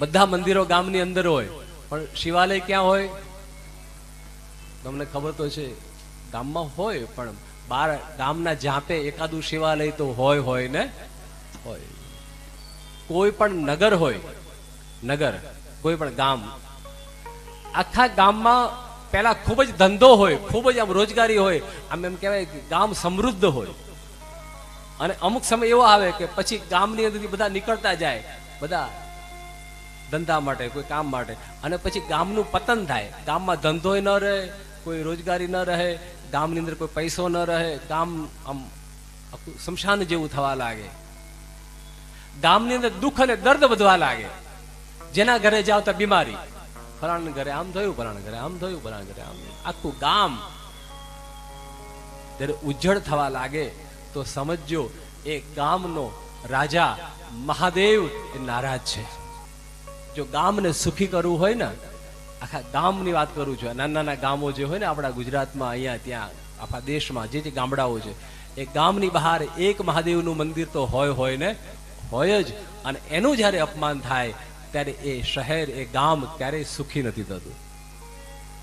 બધા મંદિરો ગામની અંદર હોય, પણ શિવાલય ક્યાં હોય? તમને ખબર તો છે, ગામમાં હોય, પણ બાર ગામના જાપે એકાદું શિવાલય તો હોય ને હોય. કોઈ પણ નગર હોય, નગર કોઈ પણ ગામ, આખા ગામમાં પેલા ખૂબ જ ધંધો હોય, ખૂબ જ આમ રોજગારી હોય, આમ એમ કહેવાય કે ગામ સમૃદ્ધ હોય. અને અમુક સમય એવો આવે કે પછી ગામની અંદરથી બધા નીકળતા જાય, બધા ધંધા માટે, કોઈ કામ માટે, અને પછી ગામનું પતન થાય. ગામમાં ધંધોય ન રહે, કોઈ રોજગારી ન રહે, ગામની અંદર કોઈ પૈસો ન રહે, ગામ આમ શમશાન જેવું થવા લાગે. ગામની અંદર દુઃખ અને દર્દ વધવા લાગે. જેના ઘરે જાવ તો બીમારી, ફલાણા ઘરે આમ થયું, ફલાણા ઘરે આમ થયું, ફલાણા ઘરે આમ. આખું ગામ જ્યારે ઉજ્જડ થવા લાગે તો સમજજો એ ગામનો રાજા મહાદેવ એ નારાજ છે. જો ગામને સુખી કરવું હોય ને, આખા ગામની વાત કરું છું, નાના નાના ગામો જે હોય ને આપણા ગુજરાતમાં, અહીંયા ત્યાં આખા દેશમાં જે ગામડાઓ છે, એ ગામની બહાર એક મહાદેવનું મંદિર તો હોય ને હોય જ. અને એનું જ્યારે અપમાન થાય ત્યારે એ શહેર, એ ગામ ક્યારેય સુખી નથી થતું.